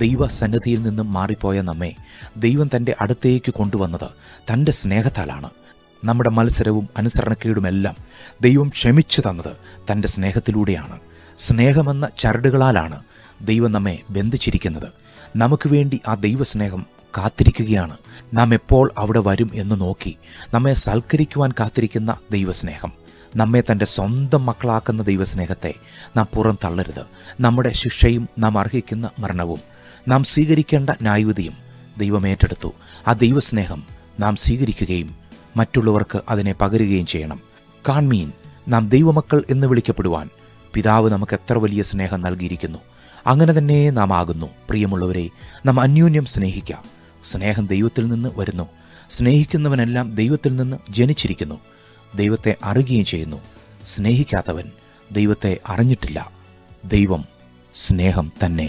ദൈവസന്നിധിയിൽ നിന്നും മാറിപ്പോയ നമ്മെ ദൈവം തൻ്റെ അടുത്തേക്ക് കൊണ്ടുവന്നത് തൻ്റെ സ്നേഹത്താലാണ്. നമ്മുടെ മത്സരവും അനുസരണക്കേടുമെല്ലാം ദൈവം ക്ഷമിച്ചു തന്നത് തൻ്റെ സ്നേഹത്തിലൂടെയാണ്. സ്നേഹമെന്ന ചരടുകളാലാണ് ദൈവം നമ്മെ ബന്ധിച്ചിരിക്കുന്നത്. നമുക്ക് വേണ്ടി ആ ദൈവസ്നേഹം കാത്തിരിക്കുകയാണ്. നാം എപ്പോൾ അവിടെ വരും എന്ന് നോക്കി നമ്മെ സൽക്കരിക്കുവാൻ കാത്തിരിക്കുന്ന ദൈവസ്നേഹം, നമ്മെ തൻ്റെ സ്വന്തം മക്കളാക്കുന്ന ദൈവസ്നേഹത്തെ നാം പുറം തള്ളരുത്. നമ്മുടെ ശിക്ഷയും നാം അർഹിക്കുന്ന മരണവും നാം സ്വീകരിക്കേണ്ട ന്യായവിധിയും ദൈവം ഏറ്റെടുത്തു. ആ ദൈവസ്നേഹം നാം സ്വീകരിക്കുകയും മറ്റുള്ളവർക്ക് അതിനെ പകരുകയും ചെയ്യണം. കാൺമീൻ, നാം ദൈവമക്കൾ എന്ന് വിളിക്കപ്പെടുവാൻ പിതാവ് നമുക്ക് എത്ര വലിയ സ്നേഹം നൽകിയിരിക്കുന്നു. അങ്ങനെ തന്നെ നാം ആകുന്നു. പ്രിയമുള്ളവരെ, നാം അന്യോന്യം സ്നേഹിക്കാം. സ്നേഹം ദൈവത്തിൽ നിന്ന് വരുന്നു. സ്നേഹിക്കുന്നവനെല്ലാം ദൈവത്തിൽ നിന്ന് ജനിച്ചിരിക്കുന്നു, ദൈവത്തെ അറിയുകയും ചെയ്യുന്നു. സ്നേഹിക്കാത്തവൻ ദൈവത്തെ അറിഞ്ഞിട്ടില്ല. ദൈവം സ്നേഹം തന്നെ.